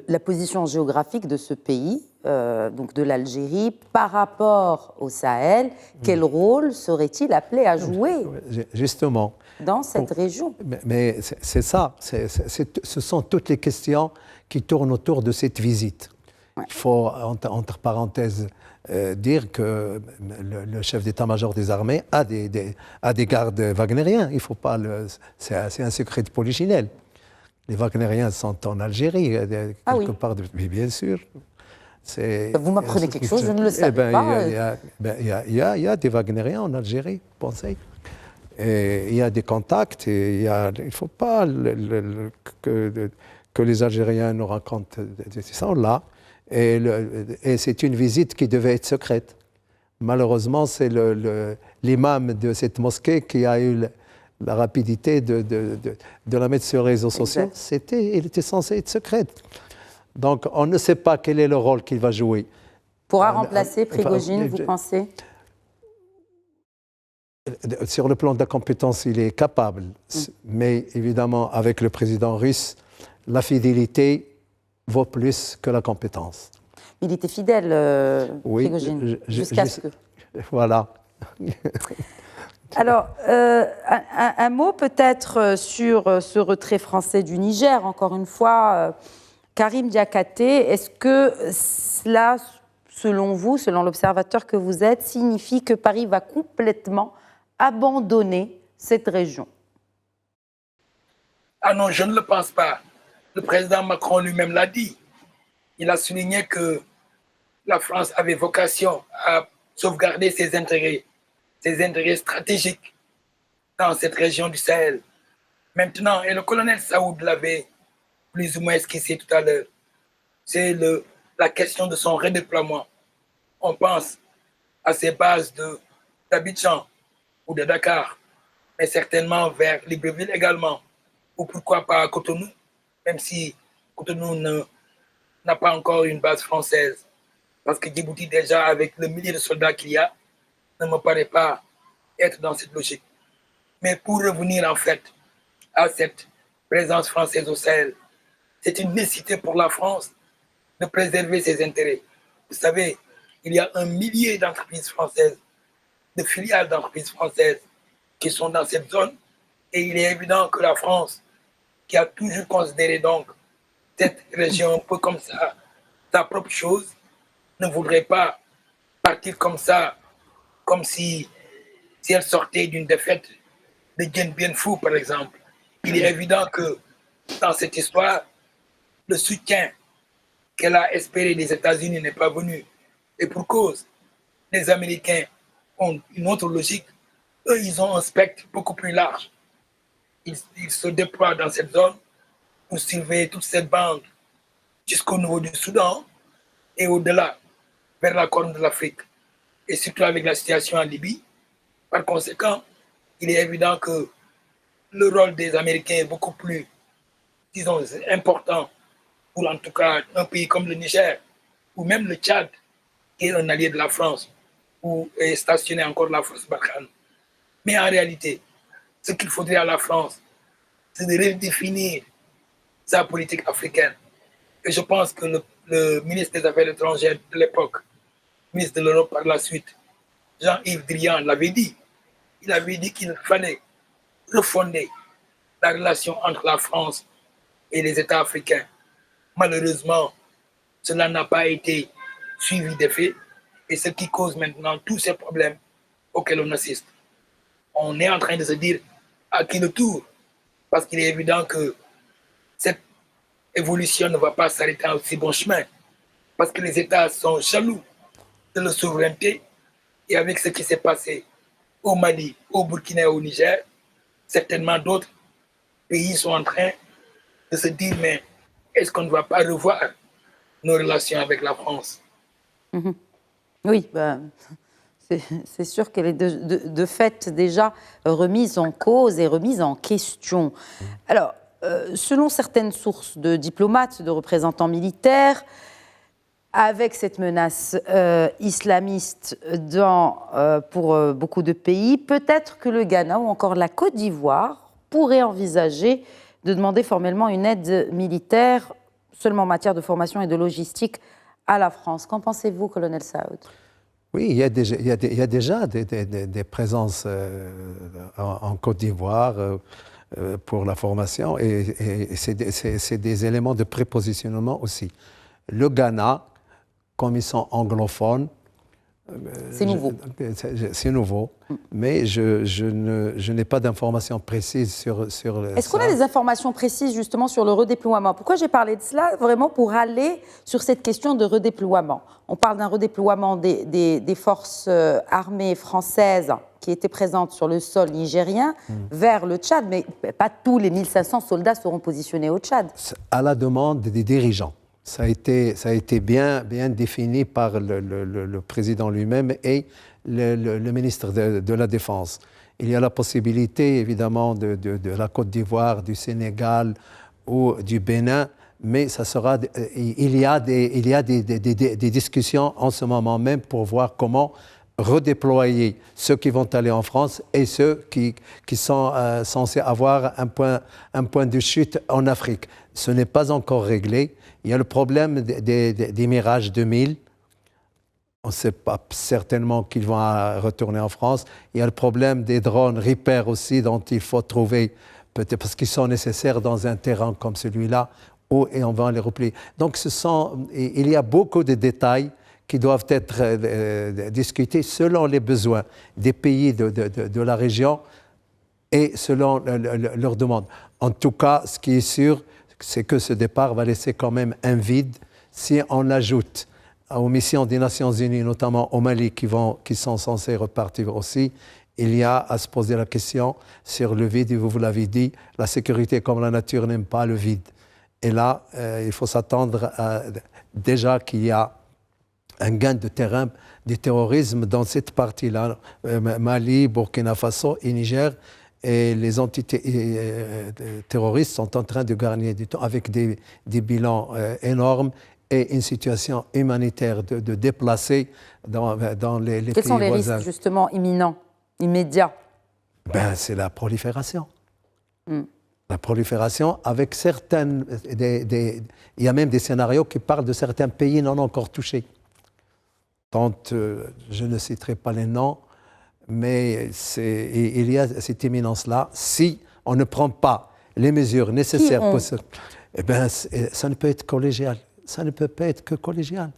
la position géographique de ce pays, donc de l'Algérie, par rapport au Sahel, quel rôle serait-il appelé à jouer justement dans cette région? Mais c'est ça, ce sont toutes les questions qui tournent autour de cette visite. Ouais. Il faut, entre parenthèses, dire que le chef d'état-major des armées a des gardes wagnériens. Il faut pas c'est un secret de polichinelle. Les wagnériens sont en Algérie, quelque part. Mais bien sûr. Vous m'apprenez quelque chose, je ne le savais pas. Il y a des wagnériens en Algérie, pensez. Et il y a des contacts. Et il ne faut pas que les Algériens nous racontent. Ils sont là. Et c'est une visite qui devait être secrète. Malheureusement, c'est l'imam de cette mosquée qui a eu la rapidité de la mettre sur les réseaux sociaux. Il était censé être secrète. Donc, on ne sait pas quel est le rôle qu'il va jouer. Pourra remplacer Prigojine, vous pensez? Sur le plan de la compétence, il est capable. Mais évidemment, avec le président russe, la fidélité vaut plus que la compétence. Il était fidèle, Prigojine, jusqu'à ce que... Voilà. Alors, un mot peut-être sur ce retrait français du Niger, encore une fois. Karim Diakhaté, est-ce que cela, selon vous, selon l'observateur que vous êtes, signifie que Paris va complètement abandonner cette région? Ah non, je ne le pense pas. Le président Macron lui-même l'a dit. Il a souligné que la France avait vocation à sauvegarder ses intérêts stratégiques dans cette région du Sahel. Maintenant, et le colonel Saoud l'avait plus ou moins esquissé tout à l'heure, c'est la question de son redéploiement. On pense à ces bases d'Abidjan ou de Dakar, mais certainement vers Libreville également, ou pourquoi pas à Cotonou, même si Cotonou n'a pas encore une base française. Parce que Djibouti, déjà, avec le millier de soldats qu'il y a, ne me paraît pas être dans cette logique. Mais pour revenir en fait à cette présence française au Sahel. C'est une nécessité pour la France de préserver ses intérêts. Vous savez, il y a 1 millier d'entreprises françaises, de filiales d'entreprises françaises qui sont dans cette zone. Et il est évident que la France, qui a toujours considéré donc cette région un peu comme ça, sa propre chose, ne voudrait pas partir comme ça, comme si elle sortait d'une défaite de Dien Bien Phu, par exemple. Il est évident que dans cette histoire, le soutien qu'elle a espéré des États-Unis n'est pas venu. Et pour cause, les Américains ont une autre logique. Eux, ils ont un spectre beaucoup plus large. Ils se déploient dans cette zone pour surveiller toute cette bande jusqu'au niveau du Soudan et au-delà, vers la Corne de l'Afrique. Et surtout avec la situation en Libye. Par conséquent, il est évident que le rôle des Américains est beaucoup plus, disons, important pour en tout cas un pays comme le Niger ou même le Tchad, qui est un allié de la France, où est stationnée encore la force Barkhane. Mais en réalité, ce qu'il faudrait à la France, c'est de redéfinir sa politique africaine. Et je pense que le ministre des Affaires étrangères de l'époque, ministre de l'Europe par la suite, Jean-Yves Drian, l'avait dit. Il avait dit qu'il fallait refonder la relation entre la France et les États africains. Malheureusement, cela n'a pas été suivi d'effet et ce qui cause maintenant tous ces problèmes auxquels on assiste. On est en train de se dire à qui le tour, parce qu'il est évident que cette évolution ne va pas s'arrêter en si bon chemin, parce que les États sont jaloux de leur souveraineté et avec ce qui s'est passé au Mali, au Burkina et au Niger, certainement d'autres pays sont en train de se dire mais est-ce qu'on ne va pas revoir nos relations avec la France? Oui, c'est sûr qu'elle est de fait déjà remise en cause et remise en question. Alors, selon certaines sources de diplomates, de représentants militaires, avec cette menace islamiste pour beaucoup de pays, peut-être que le Ghana ou encore la Côte d'Ivoire pourraient envisager de demander formellement une aide militaire seulement en matière de formation et de logistique à la France. Qu'en pensez-vous, colonel Saoud? Oui, il y a déjà des présences en Côte d'Ivoire pour la formation et c'est des éléments de prépositionnement aussi. Le Ghana, comme ils sont anglophones, c'est nouveau. C'est nouveau, mais je n'ai pas d'informations précises sur Est-ce qu'on a des informations précises justement sur le redéploiement? Pourquoi j'ai parlé de cela? Vraiment pour aller sur cette question de redéploiement. On parle d'un redéploiement des forces armées françaises qui étaient présentes sur le sol nigérien vers le Tchad, mais pas tous les 1500 soldats seront positionnés au Tchad. À la demande des dirigeants. Ça a été bien défini par le président lui-même et le ministre de la Défense. Il y a la possibilité, évidemment, de la Côte d'Ivoire, du Sénégal ou du Bénin, mais ça sera, il y a des discussions en ce moment même pour voir comment redéployer ceux qui vont aller en France et ceux qui sont censés avoir un point de chute en Afrique. Ce n'est pas encore réglé. Il y a le problème des Mirage 2000. On ne sait pas certainement qu'ils vont retourner en France. Il y a le problème des drones Reaper aussi, dont il faut trouver, peut-être parce qu'ils sont nécessaires dans un terrain comme celui-là, et on va les replier. Donc il y a beaucoup de détails qui doivent être discutés selon les besoins des pays de la région et selon leurs demandes. En tout cas, ce qui est sûr, c'est que ce départ va laisser quand même un vide si on ajoute aux missions des Nations Unies, notamment au Mali, qui sont censées repartir aussi. Il y a à se poser la question sur le vide, et vous l'avez dit, la sécurité comme la nature n'aime pas le vide. Et là, il faut s'attendre déjà qu'il y a un gain de terrain du terrorisme dans cette partie-là, Mali, Burkina Faso et Niger. Et les entités terroristes sont en train de gagner du temps avec des bilans énormes et une situation humanitaire de déplacés dans les pays voisins. Quels sont les risques justement imminents, immédiats? C'est la prolifération. La prolifération avec certaines... il y a même des scénarios qui parlent de certains pays non encore touchés. Je ne citerai pas les noms, mais il y a cette imminence-là. Si on ne prend pas les mesures nécessaires pour ça, eh bien, ça ne peut être collégial. Ça ne peut pas être que collégial.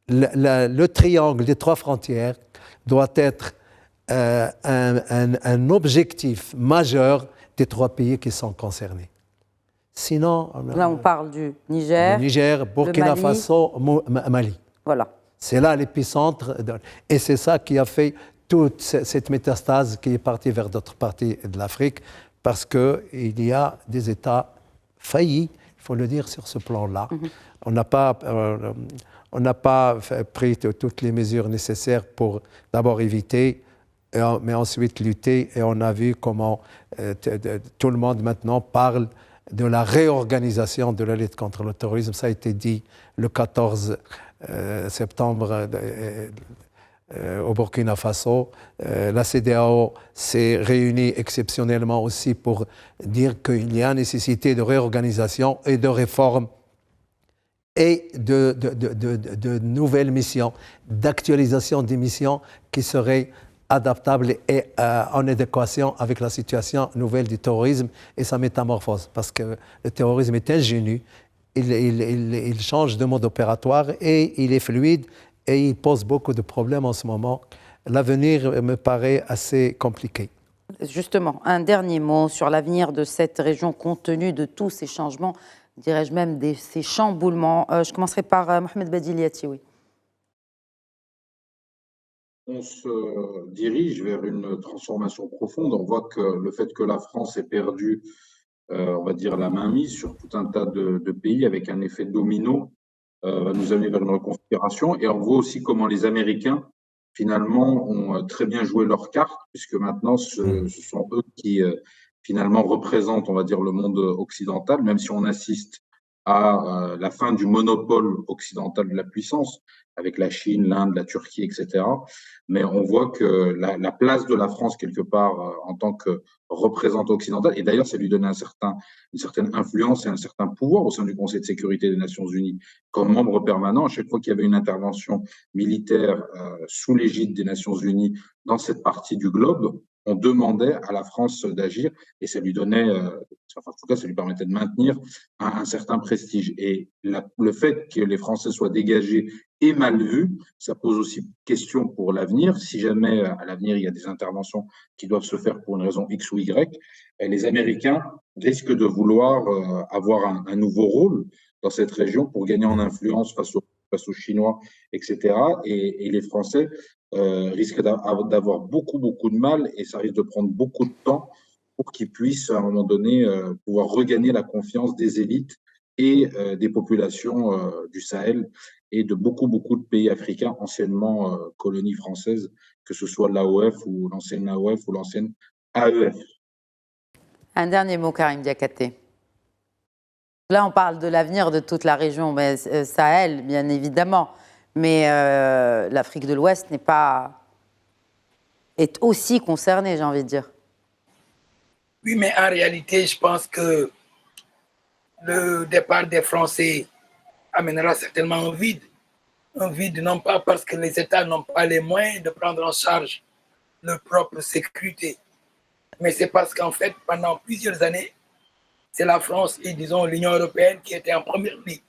Le triangle des 3 frontières doit être un objectif majeur des 3 pays qui sont concernés. Sinon... Là, on parle du Niger, Burkina Faso, Mali. Voilà. C'est là l'épicentre. Et c'est ça qui a fait toute cette métastase qui est partie vers d'autres parties de l'Afrique, parce qu'il y a des États faillis, il faut le dire, sur ce plan-là. On n'a pas pris toutes les mesures nécessaires pour d'abord éviter, mais ensuite lutter. Et on a vu comment tout le monde maintenant parle de la réorganisation de la lutte contre le terrorisme. Ça a été dit le 14 septembre au Burkina Faso. La CEDEAO s'est réunie exceptionnellement aussi pour dire qu'il y a nécessité de réorganisation et de réforme et de nouvelles missions, d'actualisation des missions qui seraient adaptables et en adéquation avec la situation nouvelle du terrorisme et sa métamorphose. Parce que le terrorisme est ingénu, il change de mode opératoire et il est fluide et il pose beaucoup de problèmes en ce moment. L'avenir me paraît assez compliqué. Justement, un dernier mot sur l'avenir de cette région compte tenu de tous ces changements, dirais-je même ces chamboulements. Je commencerai par Mohamed Badiliati, oui. On se dirige vers une transformation profonde. On voit que le fait que la France ait perdu, on va dire, la mainmise sur tout un tas de pays avec un effet domino va nous amener vers une reconfiguration. Et on voit aussi comment les Américains, finalement, ont très bien joué leurs cartes, puisque maintenant, ce sont eux qui, finalement, représentent, on va dire, le monde occidental, même si on assiste à la fin du monopole occidental de la puissance, avec la Chine, l'Inde, la Turquie, etc. Mais on voit que la place de la France, quelque part, en tant que représentant occidental, et d'ailleurs, ça lui donnait une certaine influence et un certain pouvoir au sein du Conseil de sécurité des Nations Unies. Comme membre permanent, à chaque fois qu'il y avait une intervention militaire sous l'égide des Nations Unies dans cette partie du globe, on demandait à la France d'agir et ça lui donnait, en tout cas, ça lui permettait de maintenir un certain prestige. Et le fait que les Français soient dégagés et mal vus, ça pose aussi question pour l'avenir. Si jamais à l'avenir il y a des interventions qui doivent se faire pour une raison X ou Y, les Américains risquent de vouloir avoir un nouveau rôle dans cette région pour gagner en influence face aux Chinois, etc. Et les Français risquent d'avoir beaucoup de mal et ça risque de prendre beaucoup de temps pour qu'ils puissent à un moment donné pouvoir regagner la confiance des élites et des populations du Sahel et de beaucoup de pays africains anciennement colonies françaises, que ce soit l'AOF ou l'ancienne AOF ou l'ancienne AEF. Un dernier mot, Karim Diakhaté. Là, on parle de l'avenir de toute la région, mais Sahel, bien évidemment. Mais l'Afrique de l'Ouest est aussi concernée, j'ai envie de dire. Oui, mais en réalité, je pense que le départ des Français amènera certainement un vide. Un vide non pas parce que les États n'ont pas les moyens de prendre en charge leur propre sécurité, mais c'est parce qu'en fait, pendant plusieurs années, c'est la France et, disons, l'Union européenne qui étaient en première ligne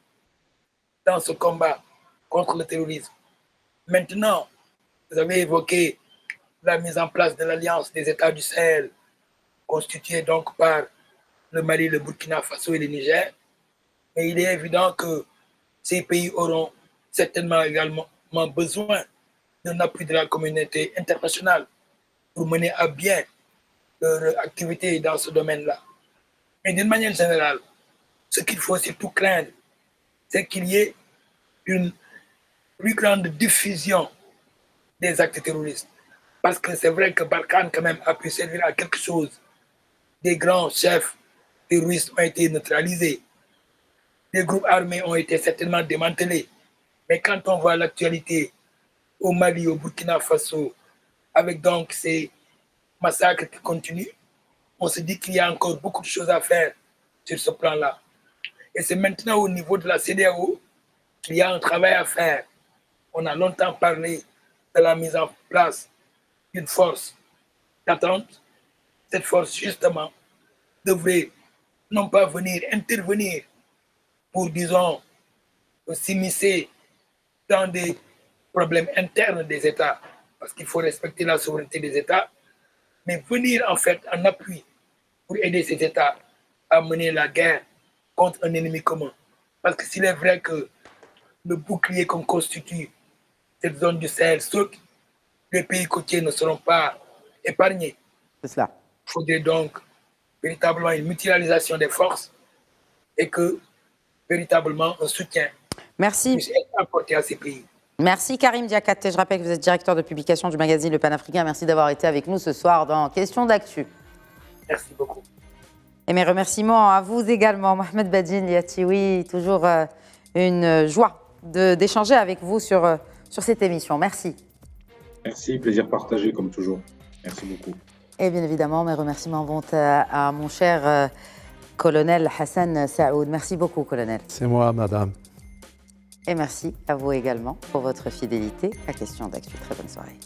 dans ce combat contre le terrorisme. Maintenant, vous avez évoqué la mise en place de l'Alliance des États du Sahel, constituée donc par le Mali, le Burkina Faso et le Niger. Mais il est évident que ces pays auront certainement également besoin d'un appui de la communauté internationale pour mener à bien leur activité dans ce domaine-là. Mais d'une manière générale, ce qu'il faut surtout craindre, c'est qu'il y ait une plus grande diffusion des actes terroristes. Parce que c'est vrai que Barkhane quand même a pu servir à quelque chose. Des grands chefs terroristes ont été neutralisés. Les groupes armés ont été certainement démantelés. Mais quand on voit l'actualité au Mali, au Burkina Faso, avec donc ces massacres qui continuent, on se dit qu'il y a encore beaucoup de choses à faire sur ce plan-là. Et c'est maintenant au niveau de la CEDEAO qu'il y a un travail à faire. On a longtemps parlé de la mise en place d'une force d'attente. Cette force, justement, devrait non pas venir intervenir pour, disons, s'immiscer dans des problèmes internes des États, parce qu'il faut respecter la souveraineté des États, mais venir en fait en appui pour aider ces États à mener la guerre contre un ennemi commun. Parce que s'il est vrai que le bouclier qu'on constitue cette zone du Sahel saute, les pays côtiers ne seront pas épargnés. C'est cela. Il faudrait donc véritablement une mutualisation des forces et que véritablement un soutien puisse être apporté à ces pays. Merci Karim Diakhaté. Je rappelle que vous êtes directeur de publication du magazine Le Panafricain. Merci d'avoir été avec nous ce soir dans Question d'actu. Merci beaucoup. Et mes remerciements à vous également, Mohamed Badine Yatioui. Toujours une joie d'échanger avec vous sur cette émission. Merci. Merci, plaisir partagé comme toujours. Merci beaucoup. Et bien évidemment, mes remerciements vont à mon cher colonel Hassan Saoud. Merci beaucoup, colonel. C'est moi, madame. Et merci à vous également pour votre fidélité à Question d'actu. Très bonne soirée.